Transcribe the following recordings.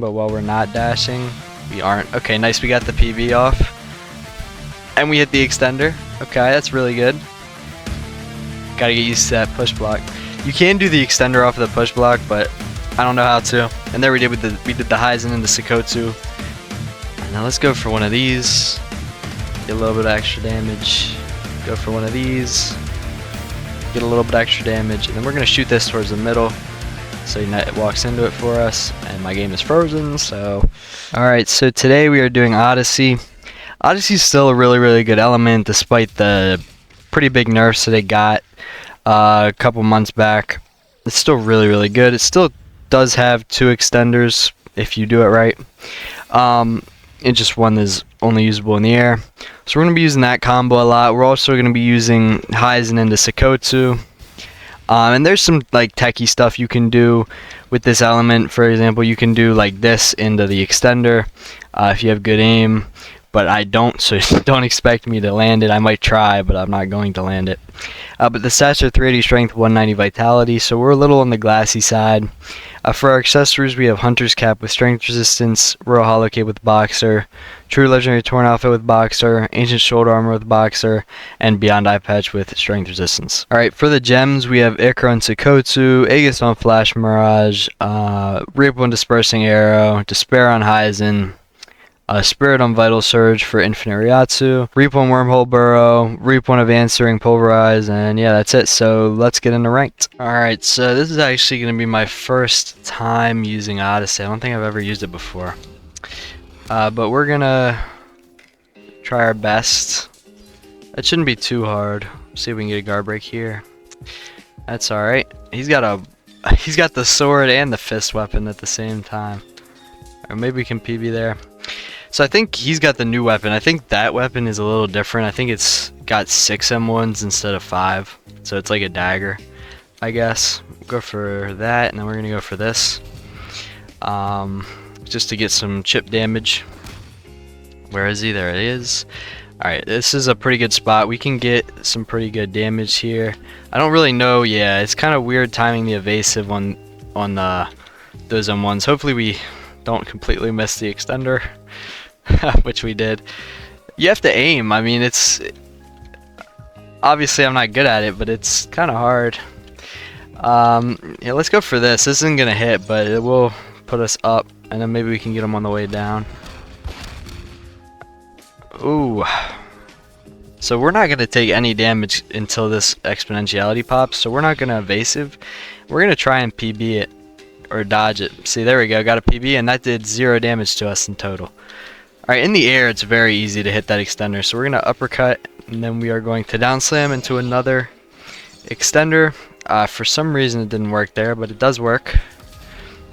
but while we're not dashing, we aren't. Okay, nice, we got the PB off. And we hit the extender. Okay, that's really good. Gotta get used to that push block. You can do the extender off of the push block, but I don't know how to. And there we did the Heisen and the Sakotsu. And now let's go for one of these. Get a little bit of extra damage. Go for one of these. Get a little bit extra damage, and then we're gonna shoot this towards the middle. So it walks into it for us, and my game is frozen. So, all right. So today we are doing Odyssey. Odyssey is still a really good element, despite the pretty big nerfs that it got a couple months back. It's still really good. It still does have 2 extenders if you do it right. And just one is only usable in the air. So we're going to be using that combo a lot. We're also going to be using Heisen into Sakotsu. And there's some like techie stuff you can do with this element. For example, you can do like this into the extender if you have good aim. But I don't, so don't expect me to land it. I might try, but I'm not going to land it. But the stats are 380 strength, 190 vitality, so we're a little on the glassy side. For our accessories, we have Hunter's Cap with strength resistance, Royal Hollow Cape with Boxer, True Legendary Torn Outfit with Boxer, Ancient Shoulder Armor with Boxer, and Beyond Eye Patch with strength resistance. Alright, for the gems, we have Ichor on Sakotsu, Aegis on Flash Mirage, Reap on Dispersing Arrow, Despair on Heisen, Spirit on Vital Surge for Infinite Ryatsu, Reap on Wormhole Burrow, Reap on Advanced Searing Pulverize, and yeah, that's it. So let's get into ranked. Alright, so this is actually going to be my first time using Odyssey. I don't think I've ever used it before. But we're going to try our best. It shouldn't be too hard. See if we can get a guard break here. That's alright. He's got the sword and the fist weapon at the same time. Or maybe we can PB there. So I think he's got the new weapon. I think that weapon is a little different. I think it's got 6 M1s instead of 5. So it's like a dagger, I guess. We'll go for that, and then we're going to go for this. Just to get some chip damage. Where is he? There it is. Alright, this is a pretty good spot. We can get some pretty good damage here. I don't really know. Yeah, it's kind of weird timing the evasive on those M1s. Hopefully we don't completely miss the extender. Which we did. You have to aim. I mean, it's obviously I'm not good at it, but it's kind of hard. Yeah, let's go for this. This isn't gonna hit, but it will put us up, and then maybe we can get them on the way down. Ooh. So we're not gonna take any damage until this exponentiality pops. So we're not gonna evasive. We're gonna try and PB it or dodge it. See, there we go. Got a PB, and that did 0 damage to us in total. Alright, in the air, it's very easy to hit that extender. So we're going to uppercut, and then we are going to down slam into another extender. For some reason, it didn't work there, but it does work.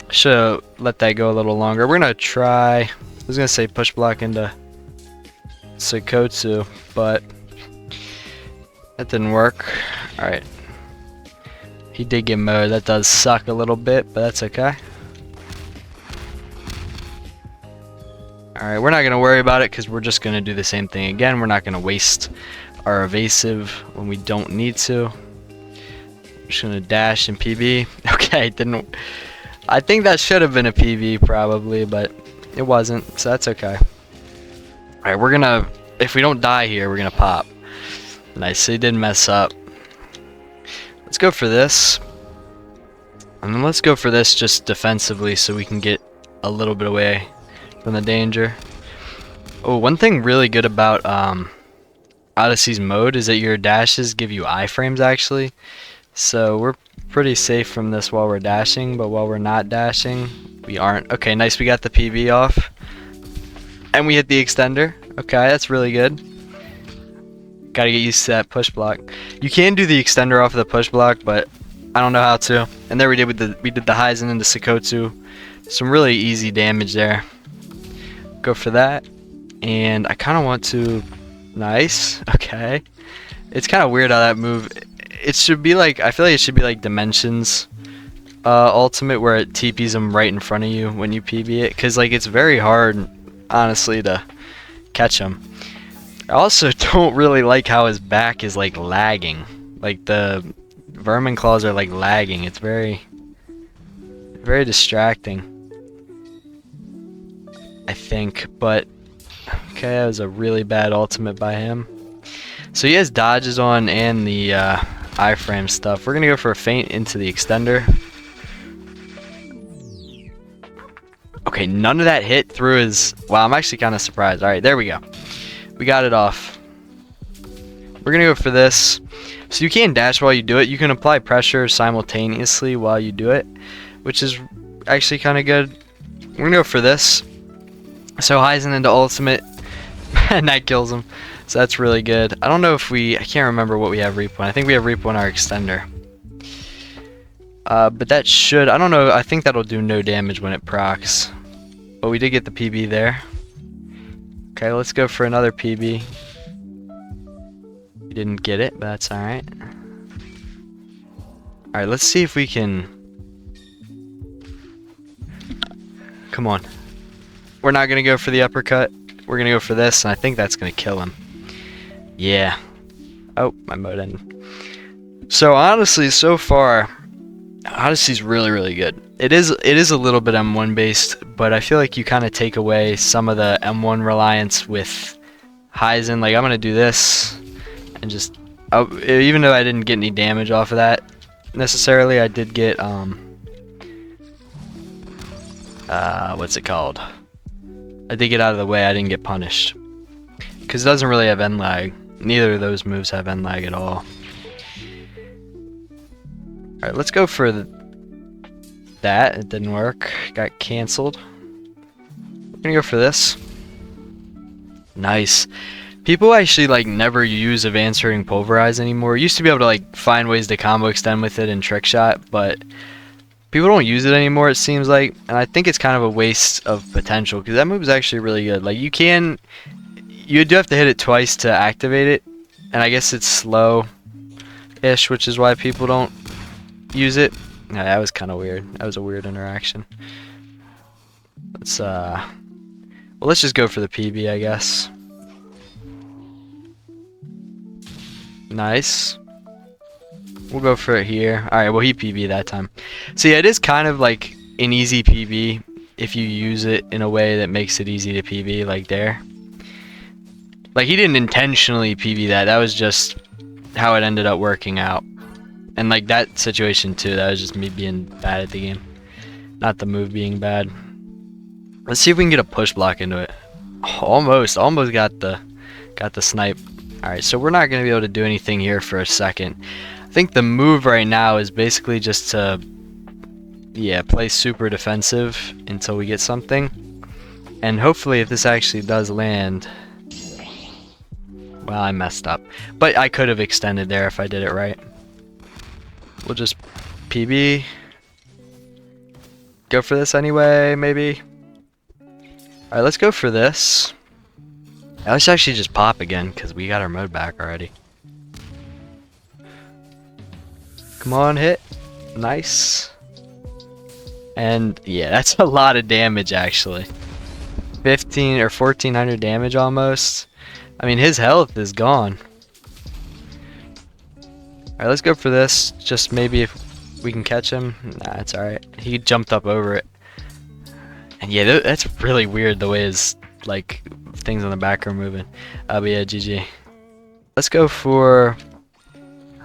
Should have let that go a little longer. We're going to try, I was going to say push block into Sakotsu, but that didn't work. Alright. He did get mowed. That does suck a little bit, but that's okay. Alright, we're not going to worry about it because we're just going to do the same thing again. We're not going to waste our evasive when we don't need to. I'm just going to dash and PB. Okay, didn't. I think that should have been a PB probably, but it wasn't, so that's okay. Alright, we're going to, if we don't die here, we're going to pop. Nice, he didn't mess up. Let's go for this. And then let's go for this just defensively so we can get a little bit away from the danger. Oh, one thing really good about Odyssey's mode is that your dashes give you iframes actually. So we're pretty safe from this while we're dashing, but while we're not dashing, we aren't. Okay, nice, we got the PB off. And we hit the extender. Okay, that's really good. Gotta get used to that push block. You can do the extender off of the push block, but I don't know how to. And there we did the Heisen into Sakotsu. Some really easy damage there. Go for that, and I kind of want to. Nice. Okay, it's kind of weird how that move. It should be like, I feel like it should be like Dimensions ultimate, where it TPs them right in front of you when you PB it, because like it's very hard honestly to catch him. I also don't really like how his back is like lagging. Like the vermin claws are like lagging. It's very distracting. I think, but okay, that was a really bad ultimate by him. So he has dodges on and the iframe stuff. We're gonna go for a feint into the extender. Okay, none of that hit through his... Wow, I'm actually kind of surprised. Alright, there we go. We got it off. We're gonna go for this. So you can dash while you do it. You can apply pressure simultaneously while you do it, which is actually kind of good. We're gonna go for this. So Heisen into ultimate, and that kills him. So that's really good. I don't know if I can't remember what we have repo on. I think we have repo on our extender. But that should, I don't know, I think that'll do no damage when it procs. But we did get the PB there. Okay, let's go for another PB. We didn't get it, but that's alright. Alright, let's see if we can... Come on. We're not going to go for the uppercut. We're going to go for this, and I think that's going to kill him. Yeah. Oh, my mode ended. So honestly, so far, Odyssey's really, really good. It is a little bit M1 based, but I feel like you kind of take away some of the M1 reliance with Heisen. Like I'm gonna do this, and just even though I didn't get any damage off of that necessarily, I did get what's it called? I did get out of the way. I didn't get punished because it doesn't really have end lag. Neither of those moves have end lag at all. Alright, let's go for that. It didn't work. Got cancelled. We're gonna go for this. Nice. People actually like never use advanced hurting pulverize anymore. Used to be able to like find ways to combo extend with it and trick shot, but people don't use it anymore, it seems like. And I think it's kind of a waste of potential because that move is actually really good. Like you do have to hit it twice to activate it, and I guess it's slow-ish, which is why people don't use it. Yeah, that was kind of weird. That was a weird interaction. Let's just go for the PB, I guess. Nice. We'll go for it here. Alright, well he PB that time. So yeah, it is kind of like an easy PB if you use it in a way that makes it easy to PB, like there. Like he didn't intentionally PB that. That was just how it ended up working out. And like that situation too, that was just me being bad at the game. Not the move being bad. Let's see if we can get a push block into it. Almost got the snipe. Alright, so we're not going to be able to do anything here for a second. I think the move right now is basically just to, yeah, play super defensive until we get something. And hopefully if this actually does land... Well, I messed up. But I could have extended there if I did it right. We'll just PB. Go for this anyway, maybe. Alright, let's go for this. Let's actually just pop again, because we got our mode back already. Come on, hit. Nice. And yeah, that's a lot of damage actually. 15 or 1400 damage almost. I mean, his health is gone. Alright, let's go for this. Just maybe if we can catch him. Nah, it's alright. He jumped up over it. And yeah, that's really weird the way his, like, things on the back are moving. But yeah, GG. Let's go for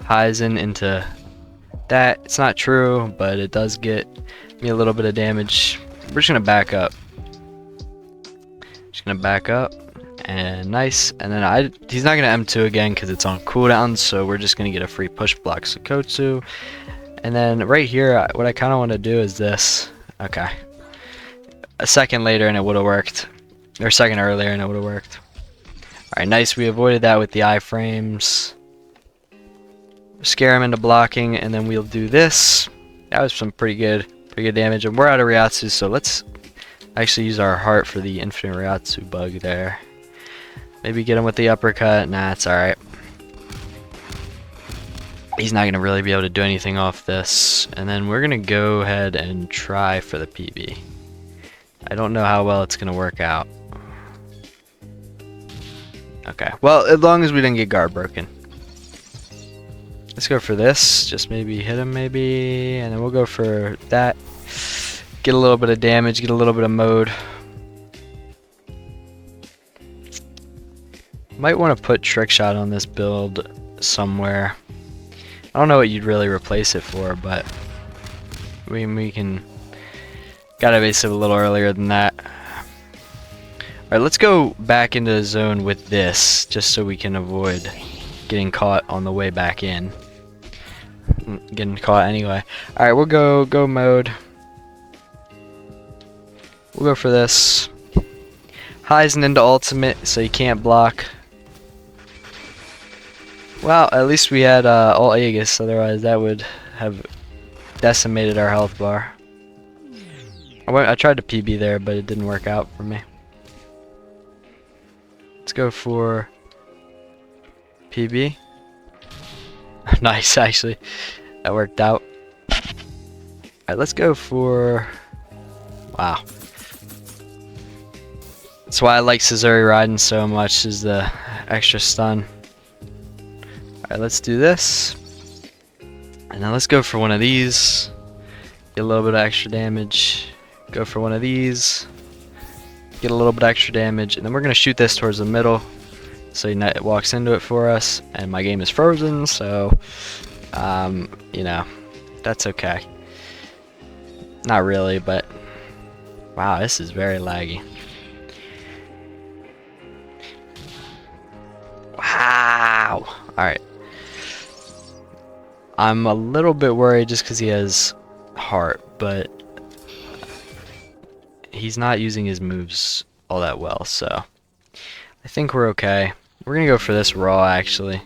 Heisen into that. It's not true, but it does get me a little bit of damage. We're just gonna back up. Just gonna back up. And nice. And then he's not gonna M2 again because it's on cooldown, so we're just gonna get a free push block Sakotsu. And then right here, what I kind of want to do is this. Okay. A second later and it would have worked. Or a second earlier and it would have worked. Alright, nice. We avoided that with the iframes. Scare him into blocking, and then we'll do this. That was some pretty good damage. And we're out of Ryatsu, so let's actually use our heart for the infinite Ryatsu bug there. Maybe get him with the uppercut. Nah, it's alright. He's not going to really be able to do anything off this. And then we're going to go ahead and try for the PB. I don't know how well it's going to work out. Okay, well, as long as we didn't get guard broken. Let's go for this. Just maybe hit him, maybe. And then we'll go for that. Get a little bit of damage, get a little bit of mode. Might want to put Trick Shot on this build somewhere. I don't know what you'd really replace it for, but we can... Got evasive a little earlier than that. Alright, let's go back into the zone with this, just so we can avoid getting caught on the way back in. Getting caught anyway. Alright, we'll go mode. We'll go for this. Highs and into ultimate, so you can't block. Well, at least we had all Aegis, otherwise that would have decimated our health bar. I tried to PB there, but it didn't work out for me. Let's go for PB. Nice, actually. That worked out. Alright, let's go for... Wow. That's why I like Scizori riding so much, is the extra stun. Alright, let's do this. And then let's go for one of these. Get a little bit of extra damage. Go for one of these. Get a little bit extra damage. And then we're going to shoot this towards the middle. So it walks into it for us. And my game is frozen, so... you know, that's okay. Not really, but... Wow, this is very laggy. Wow! Alright. I'm a little bit worried just because he has heart, but... He's not using his moves all that well, so... I think we're okay. We're gonna go for this raw, actually.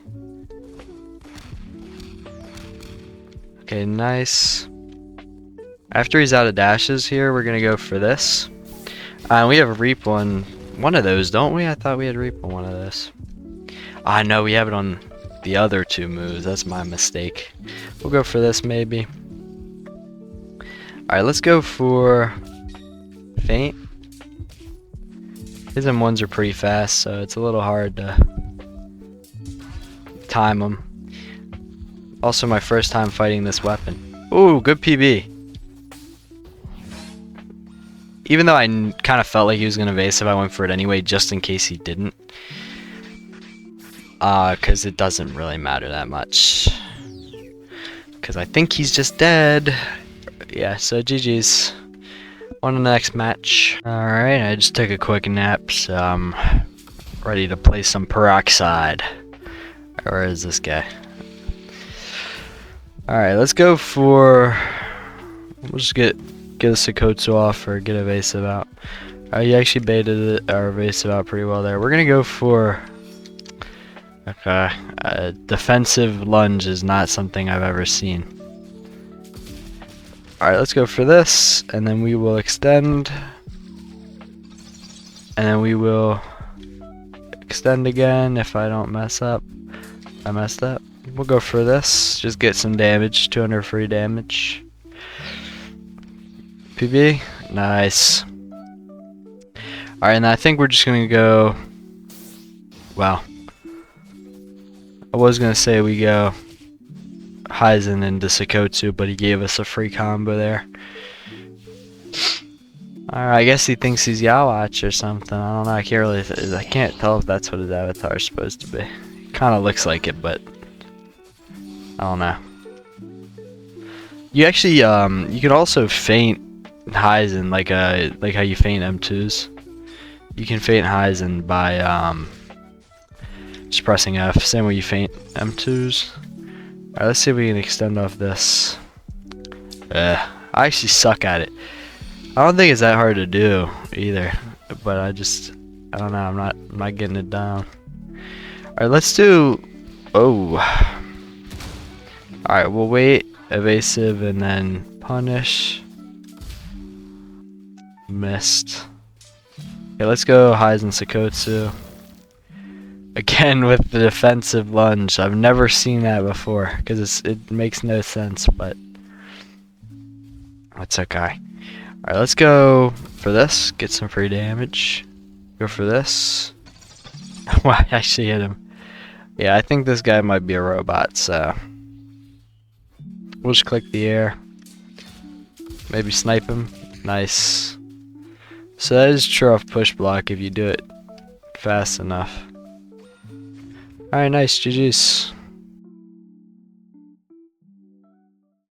Okay, nice. After he's out of dashes here, we're gonna go for this. We have Reap on one of those, don't we? I thought we had Reap on one of those. I know we have it on the other two moves. That's my mistake. We'll go for this, maybe. Alright, let's go for... Faint. His M1s are pretty fast, so it's a little hard to time them. Also, my first time fighting this weapon. Ooh, good PB. Even though I kind of felt like he was going to evasive, I went for it anyway, just in case he didn't. Because it doesn't really matter that much. Because I think he's just dead. Yeah, so GG's. On to the next match. Alright, I just took a quick nap, so I'm ready to play some Peroxide. Where is this guy? Alright, let's go for... We'll just get a Sakotsu off or get evasive out. You actually baited it, our evasive out pretty well there. We're gonna go for... Okay, defensive lunge is not something I've ever seen. Alright, let's go for this, and then we will extend. And then we will extend again if I don't mess up. I messed up. We'll go for this, just get some damage, 200 free damage. PB, nice. Alright, and I think we're just gonna go... Wow. I was gonna say we go Heisen into Sakotsu, but he gave us a free combo there. Alright, I guess he thinks he's Yawatch or something. I don't know. I can't tell if that's what his avatar is supposed to be. Kind of looks like it, but I don't know. You actually you can also feint Heisen like how you feint M2s. You can feint Heisen by just pressing F. Same way you feint M2s. Alright, let's see if we can extend off this. I actually suck at it. I don't think it's that hard to do either, but I don't know. I'm not getting it down. Alright, let's do. Oh. Alright, we'll wait. Evasive and then punish. Missed. Okay, let's go Heisen Sakotsu. Again with the defensive lunge. I've never seen that before because it makes no sense, but that's okay. Alright, let's go for this. Get some free damage. Go for this. Well, I actually hit him. Yeah, I think this guy might be a robot, so we'll just click the air. Maybe snipe him. Nice. So that is true off push block if you do it fast enough. Alright, nice. GG's.